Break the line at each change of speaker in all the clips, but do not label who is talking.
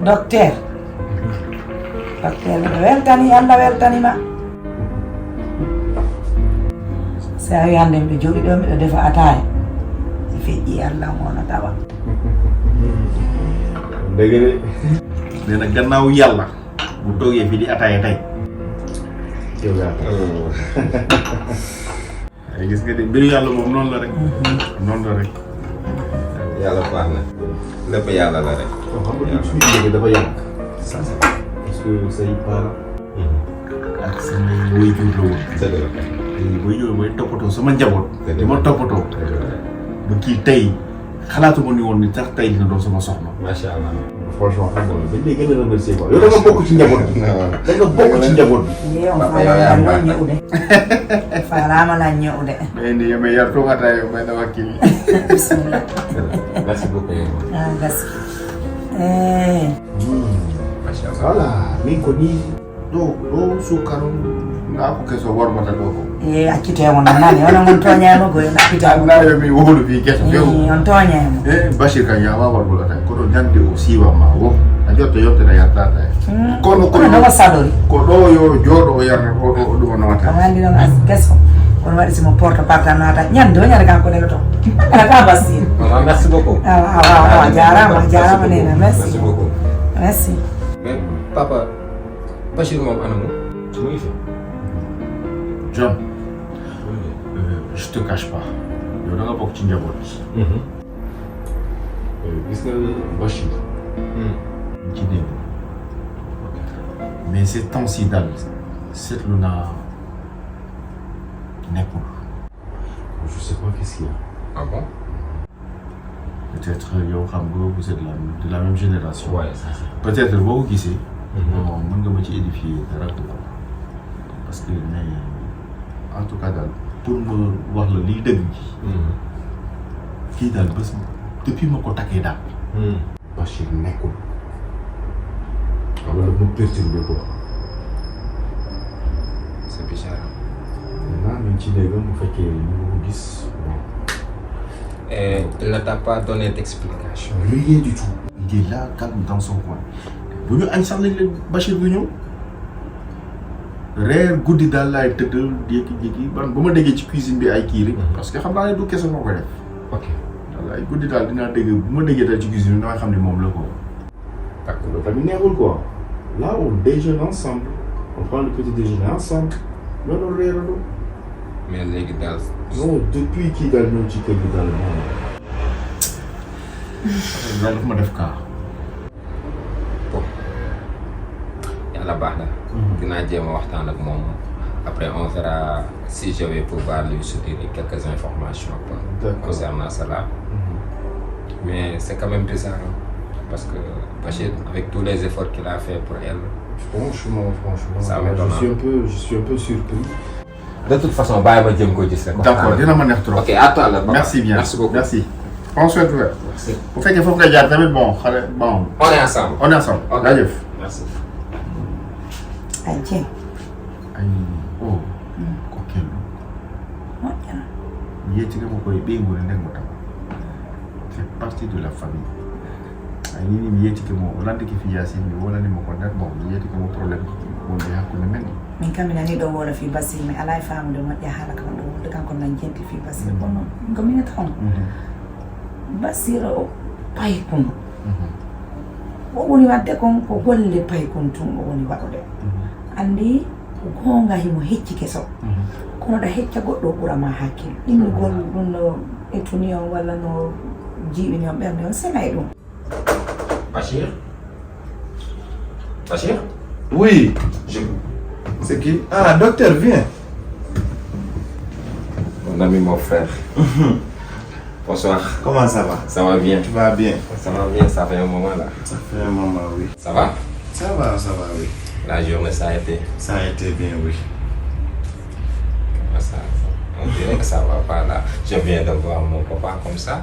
docteur weltani Allah weltanima sa wi hande miɗo jooɗi ɗo miɗo defa ataya si feƴƴi Allah mono tawa
dëgg de nee na gannaaw yàlla bu toogee fi di ataaya tey yow yaa ay gis nga de mbiru yàlla moom noonu la rek noonu la rek
yàlla baax na lépp yàlla la rek
xam nga suñu jógee dafa yàgg ça c'est parce que say parents ak samay waajur la woon
dëgg la
booy ñëw mooy toppatoo sama njaboot di ma toppatoo ba kii tey xalaatuma ni woon ni tax tey dina doon sama soxna
macha allah
franchement xam nga dañ lay gën a remercier quoi yow da nga bokk ci njaboot bi da nga bokk ci njaboot bi
yew faalaama ñewde faalaama la ñewde
mais ni yame yar to ata yo may dawa kii
bismillah
merci beaucoup
gas
macha allah
voilà min ko ni do sukaro nga ko keso wormata do ko
accitemo non nani wona on toñaymo goy accitemo
na yo mi wolu fi keso
on toñaymo
Bashir kan ya wa warbo ata ko do nyande o siwa ma wo a jotto yotte na yartata kono
no sadori
ko do yo jodo o yarna ko do dum no wata
amandi non keso on waɗi simo porte partant nata ñande o ñande kanko nene to ala ka basir
merci beaucoup
jarama nena merci
beaucoup
merci
mais papa Bachir moom anamu mu ngi fi
John je te cache pas yow da nga bokk ci njaboot bi gis nga Bachir ci dégg mais ces temps-ci daal seetlu naa nekkul je sais pas qu'est-ce qu'il y a
ah bon
peut-être yow xam nga vous êtes de la même génération
ouais ça c'est
peut-être boo ko gisee bon mën nga ma ci édifier dara parce que mais en tout cas daal pour ma wax la liy dëgg ji kii daal bés depuis ma ko takkee daal Bachir nekkul wala mu perturbé quoi
c'est bizarre
maintenant ñu ci dégg mu fekkee ñu ngi ko gis
et il ne t'a pas donné d'explication
rien du tout il est là calme dans son coin bu ñu añ sax lañ leen Bachir bu ñëw reer guddi daal laay tëdd jékki-jékki ban ba ma déggee ci cuisine bi ay kii rek parce que xam naa ne du kese moo koy def
ok
daal ay guddi daal dinaa dégg bu ma déggee daal ci cuisine bi damay xam ne moom la ko
d'accord
loolu tamit neexul quoi là on déjeune ensemble on prend le petit déjeuner ensemble loolu reerandoo
mais léegi daal
non depuis kii daal ñëw ci kër gi daal moom daal dafa ma def kaa
bon yàlla baax na dinaa jéem a waxtaan ak moom après on verra si je vais pouvoir lui soutirer quelques informations concernant cela mais c'est quand même bizarre parce que Bachir avec tous les efforts qu'il a fait pour elle
franchement
ça m'étonne
je suis un peu surpris
de toute façon bàyyi ma jëm ko gis rek
d'accord dina ma neex trop
ok à toi là
merci bien
merci beaucoup
merci prends soin de toi
merci
bu fekkee foofu nga jaar tamit bon xale bon
on est ensemble
ok jaajëf
merci
ay Dieng
ay oh ko kellu
moƴƴana
yettiga mo koye ɓeygol nden mo tawa fait partie de la famille ay nini mi yettike mo o landike fi yasin mi wolanimo ko nder bon mi yettike mo probléme wonde hakkude men
min kam mi nani ɗo wola fi basir mi ala e famude moƴƴa haala kam ɗo wonde kanko nan jenti fi basir kono ko minata on basir o paykun o woni wadde kon ko golle paykun tun o woni waɗude andi gonga himo hecci keso kono ɗa hecca goɗɗo ɓurama hakkille ɗimmigol ɗum no etuni on walla no jiiɓini on ɓerde on senay ɗum
Bachir Bachir
Oui. C'est qui? Ah, docteur, viens.
mon ami mon frère bonsoir
Comment ça va?
ça va bien
Tu vas bien?
ça va bien ça fait un moment là
Ça fait un moment, oui.
ça va
Ça va, oui.
la journée ça a été
Ça a été bien, oui.
comment ça on dirait que ça va pas là je viens de voir mon papa comme ça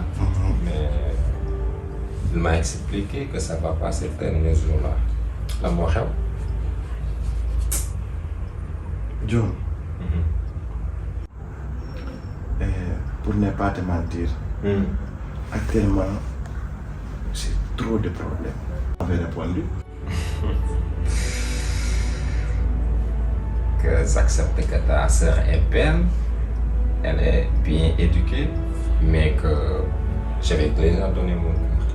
mais il m'a expliqué que ça va pas ces derniers jours là la moo xew
John, pour ne pas te mentir, actuellement, c'est trop de problèmes. avait répondu.
Que j'accepte que ta sœur est belle, elle est bien éduquée, mais que je vais déjà donner mon cœur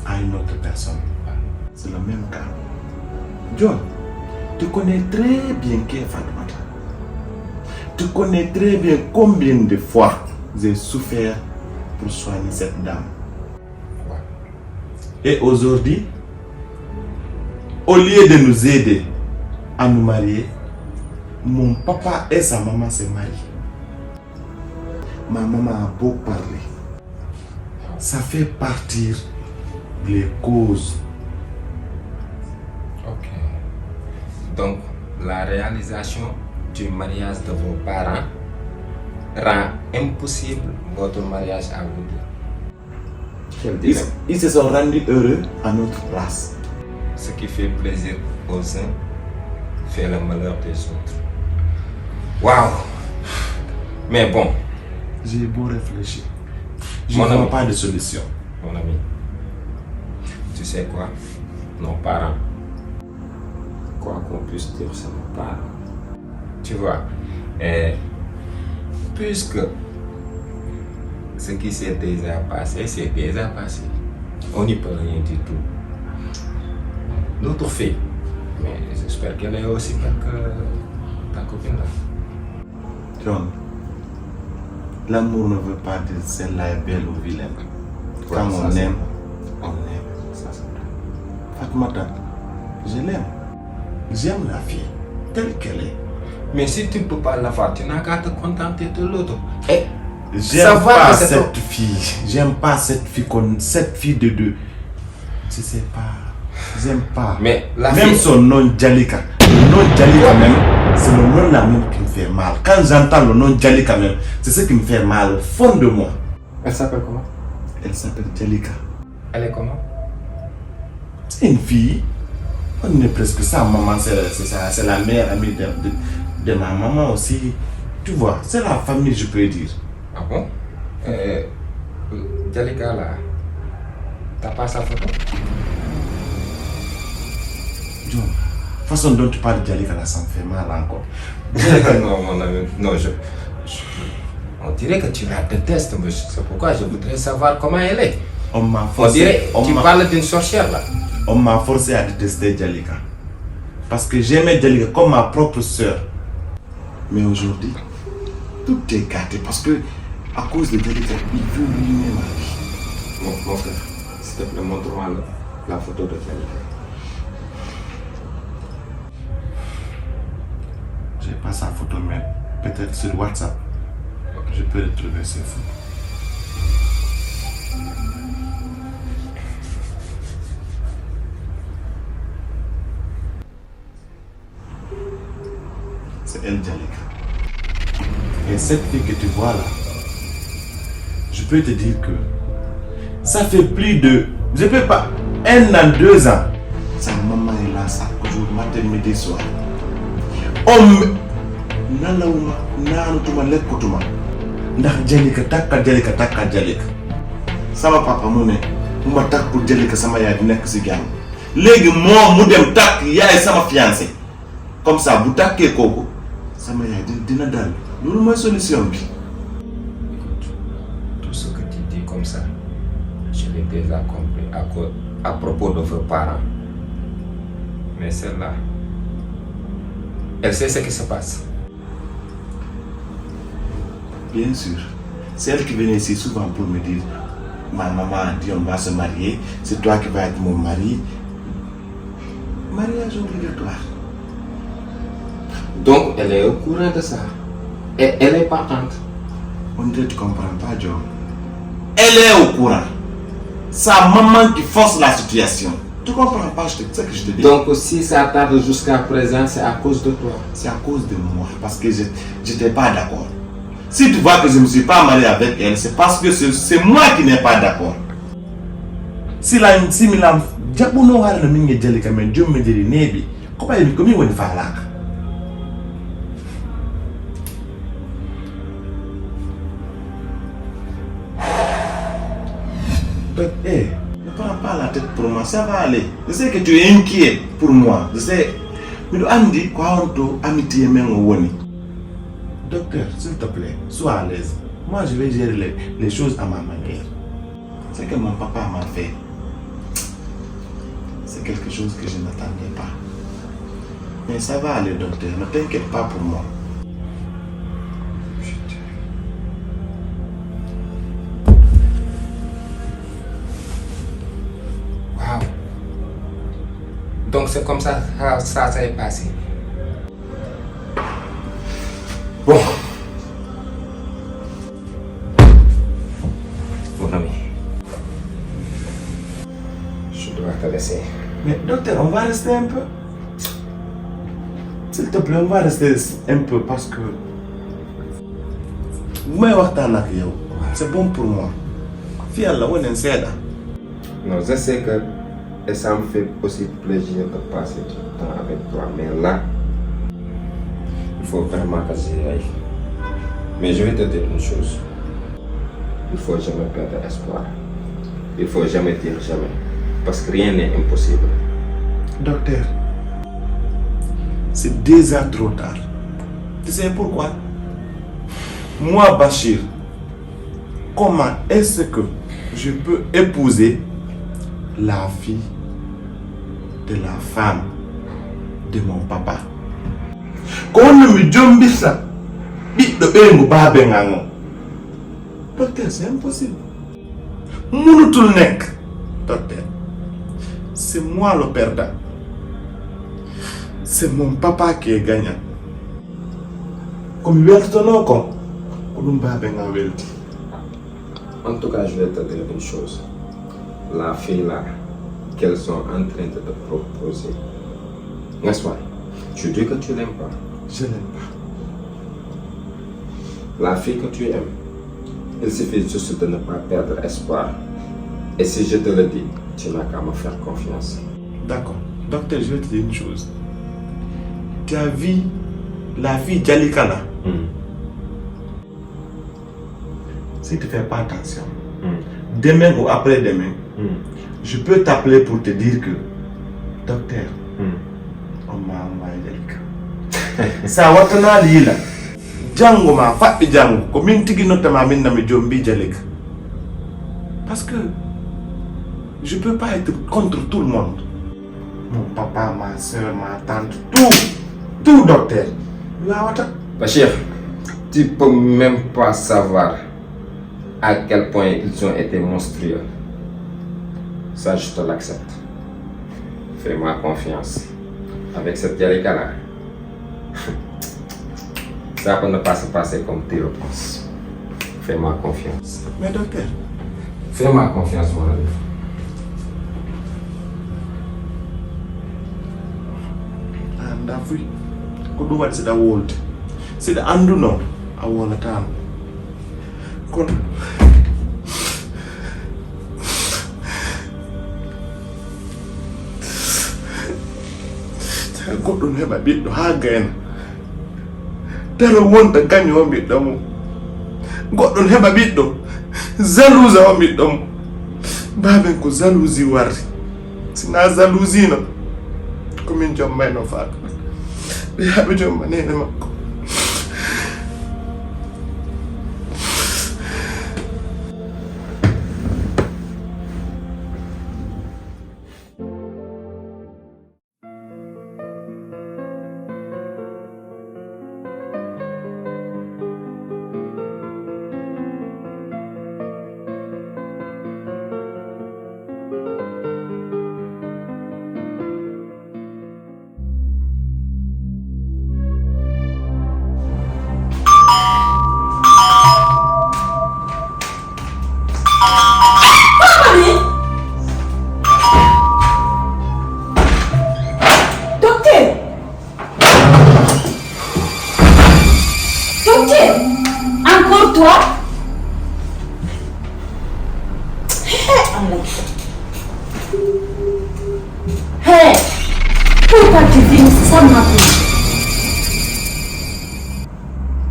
À une autre personne. C'est le même cas. John, tu connais très bien qui est Fatoumata. Tu connais très bien combien de fois j'ai souffert pour soigner cette dame.
Ouais.
Et aujourd'hui, au lieu de nous aider à nous marier, mon papa et sa maman se marient. Ma maman a beau parler. Ça fait partir les causes.
Ok. Donc, la réalisation du mariage de vos parents rend impossible votre mariage à vous deux. Quel dilemme.
Ils se sont rendus heureux à notre place.
Ce qui fait plaisir aux uns fait le malheur des autres. Waouh! Mais bon,
J'ai beau réfléchir. Je
Mon
ne vois
ami.
pas de solution.
mon ami, tu sais quoi? Nos parents, quoi qu'on puisse dire, c'est nos parents. Tu vois, et puisque ce qui s'est déjà passé, c'est déjà passé. On n'y peut rien du tout. L'autre fille, mais j'espère qu'elle est aussi belle que ta copine là.
John, l'amour ne veut pas dire celle-là est belle ou vilaine. Quand
ça,
on
c'est
aime,
vrai.
on aime.
Ça, c'est vrai.
Fatoumata, je l'aime. J'aime la fille telle qu'elle est.
Mais si tu ne peux pas la voir, tu n'as qu'à te contenter de l'autre. Et
J'aime
savoir
pas
que c'est
cette fille. J'aime pas cette fille comme cette fille de deux. Je sais pas. J'aime pas.
Mais la
même
fille-
son nom Djalika. Le nom Djalika même, c'est le nom là même qui me fait mal. Quand j'entends le nom Djalika même, c'est ce qui me fait mal au fond de moi.
elle s'appelle comment?
Elle s'appelle Djalika.
Elle est comment?
C'est une fille. On est presque ça. Maman, c'est la mère amie de ma maman aussi. Tu vois, c'est la famille, je peux dire.
Ah bon? Djalika là, t'as pas sa photo?
John, la façon dont tu parles de Djalika là, ça me fait mal encore.
Non, mon ami, non, on dirait que tu la détestes, mais c'est pourquoi je voudrais savoir comment elle est.
On m'a
On dirait,
forcé,
tu parles d'une sorcière là.
on m'a forcé à détester Djalika. Parce que j'aimais Djalika comme ma propre sœur. Mais aujourd'hui, tout est gâté parce que, à cause de Djalika, il veut ruiner ma vie.
Mon frère, s'il te plaît, montre-moi la photo de Djalika.
J'ai pas sa photo, mais peut-être sur WhatsApp, je peux retrouver ses photos. C'est elle, Djalika. Et cette fille que tu vois là, je peux te dire que ça fait plus de, je peux pas, 1 an, 2 ans. Sa maman est là chaque jour, matin, midi, soir. Nalawuma, naanutuma, lekkutuma. Ndax Djalika takka Djalika. Sama papa mu ne mu ma takk pour Djalika sama yaay di nekk si jàmm. Léegi moom mu dem takk yaay sama fiancé. Comme ça bu takkee kooku sama yaay dina dal. Loolu mooy solution bi.
Écoute, tout ce que tu dis comme ça, je l'ai déjà compris à propos de vos parents. Mais celle-là, elle sait ce qui se passe.
Bien sûr. C'est elle qui venait ici souvent pour me dire ma maman a dit on va se marier, c'est toi qui vas être mon mari. Mariage obligatoire.
Donc, elle est au courant de ça. Et elle est partante.
On dirait que tu comprends pas, John. Elle est au courant. Sa maman qui force la situation. Tu comprends pas ce que je te dis?
Donc, si ça tarde jusqu'à présent, c'est à cause de toi.
C'est à cause de moi, parce que je n'étais pas d'accord. Si tu vois que je ne me suis pas marié avec elle, c'est parce que c'est moi qui n'ai pas d'accord. Si Milan, Jabuno a le mingue Djalika, mais Dieu me dit Nebi, comment il va faire là? Ne prends pas la tête pour moi, ça va aller. Je sais que tu es inquiet pour moi. Je sais. Mais Andy, quoi on doit amitié même au Woni. Docteur, s'il te plaît, sois à l'aise. Moi, je vais gérer les choses à ma manière. C'est que mon papa m'a fait. C'est quelque chose que je n'attendais pas. Mais ça va aller, docteur. Ne t'inquiète pas pour moi.
Wow. Donc c'est comme ça ça s'est passé. Bon. Mon ami. Je dois te laisser.
Mais docteur, on va rester un peu. S'il te plaît, on va rester un peu parce que... c'est bon pour moi.
Non, je sais que et ça me fait aussi plaisir de passer du temps avec toi, mais là, il faut vraiment que j'y aille. Mais je vais te dire une chose. Il faut jamais perdre espoir. Il faut jamais dire jamais. Parce que rien n'est impossible.
Docteur, c'est déjà trop tard. Tu sais pourquoi? Moi, Bachir, comment est-ce que je peux épouser la fille de la femme de mon papa? Docteur, c'est impossible. Docteur, c'est moi le perdant. C'est mon papa qui est gagnant. Comme
En tout cas, je vais te dire une chose. La fille là, qu'elles sont en train de te proposer, n'est-ce pas? Tu dis que tu l'aimes pas.
Je l'aime pas.
La fille que tu aimes, il suffit juste de ne pas perdre espoir. Et si je te le dis, tu n'as qu'à me faire confiance.
D'accord. Docteur, je vais te dire une chose. Tu as vu la fille Jalika là? Si tu ne fais pas attention, demain ou après-demain, je peux t'appeler pour te dire que, docteur, on m'a envoyé Jalika. Ça va te dire là. Django ma fait Django, comme une tigre notamment min nami Jombi Jalika. Parce que je ne peux pas être contre tout le monde. Mon papa, ma soeur, ma tante, tout docteur.
Bachir, tu peux même pas savoir à quel point ils ont été monstrueux. Ça, je te l'accepte. Fais-moi confiance. Avec cette Jalika là, ça peut ne pas se passer comme tu le penses. Fais-moi confiance.
Mais docteur,
fais-moi confiance, mon ami.
Ndafi ko ɗum waɗi siɗa wolde siɗa anduno a wonatano kono ta goɗɗum heɓa ɓiɗɗo ha gayna tara wonta kañum o ɓiɗɗo mum goɗɗum heɓa ɓiɗɗo jalouse o ɓiɗɗo mum mbaɓen ko jalousie warti sina jalousie no komin jommayno faaka ɓe haɓe jomma nene makko.
Encore toi? Hé, pourquoi tu viens ça m'a plu?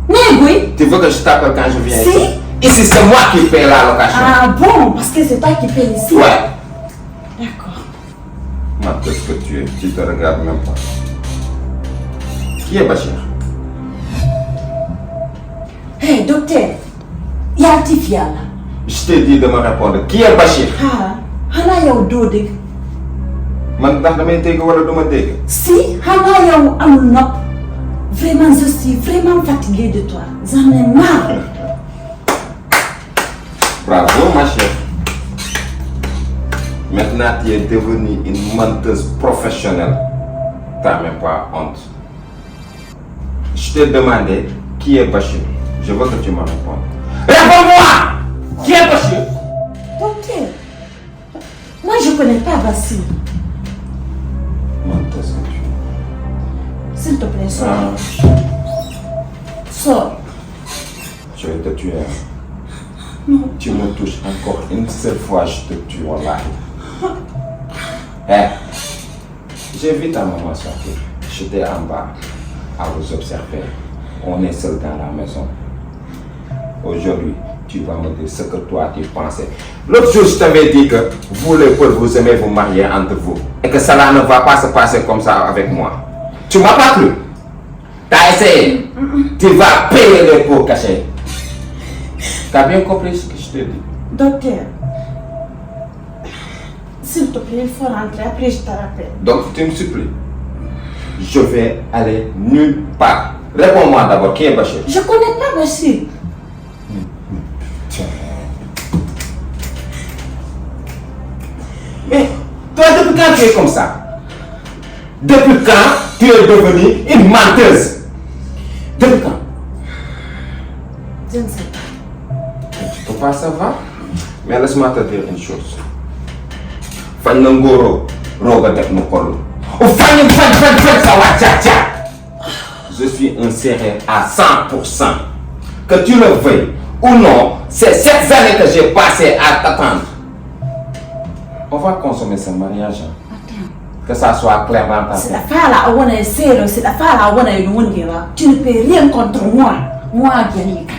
Mais oui.
Tu veux que je t'appelle quand je viens
Si.
ici? Ici, c'est moi qui paye la location.
Ah bon, parce que c'est toi qui paye ici.
Ouais.
D'accord.
Qu'est-ce que tu es? Tu te regardes même pas. Qui est Bachir?
Hey, docteur. Yaa tiif yàlla.
Je t'ai dit de me répondre. Qui est Bachir?
xanaa yow doo dégg.
Man ndax damay dégg wala duma dégg?
Si, xanaa yow amul nopp. Vraiment, je suis vraiment fatiguée de toi. J'en ai marre.
Bravo ma chère. Maintenant tu es devenue une menteuse professionnelle. T'as même pas honte. Je t'ai demandé qui est Bachir. Je veux que tu me répondes. Réponds-moi! Qui est Bachir?
Docteur, moi je connais pas Basile.
Menteuse que tu es.
S'il te plaît, sors. Sors.
Je vais te tuer. Tu me touches encore une seule fois, je te tue, voilà. Hey, j'ai vu ta maman sortir. J'étais en bas à vous observer. On est seul dans la maison. Aujourd'hui, tu vas me dire ce que toi tu pensais. L'autre jour, je t'avais dit que vous les peuples, vous aimez vous marier entre vous. Et que cela ne va pas se passer comme ça avec moi. Tu m'as pas cru. T'as essayé. Tu vas payer les pots cachés. T'as bien compris ce que je te dis?
Docteur, s'il te plaît, il faut rentrer, après je te rappelle.
Donc tu me supplies. Je vais aller nulle part. Réponds-moi d'abord, qui est Bachir?
Je connais pas Basile.
Mais toi, depuis quand tu es comme ça? Depuis quand tu es devenue une menteuse? Depuis quand?
Je ne sais pas.
Tu peux pas savoir? Mais laisse-moi te dire une chose. Fan na ngoro, roga def na kolu. Je suis un sérieux à 100%. Que tu le veuilles ou non, c'est cette année que j'ai passé à t'attendre. On va consommer ce mariage. Attends. Que ça soit clair dans ta tête.
C'est la fois là où on est sérieux, c'est la fois là où on est loin. Tu ne peux rien contre moi. Moi, Yannick.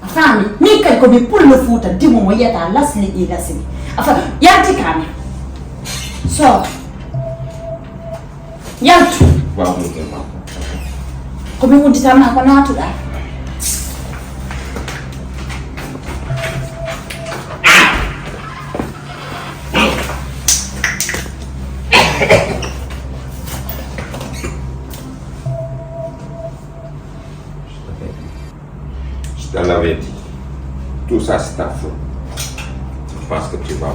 Enfin, ni quelque chose pour le foot, dis-moi, il y a ta lasse les lasse. Enfin, il y a des caméras. Sors. Il y a tout.
Va ouvrir ma porte.
Comment vous dites ça, ma connaît tout là?
Je te l'avais dit. Tout ça, c'est ta faute. Tu penses que tu vas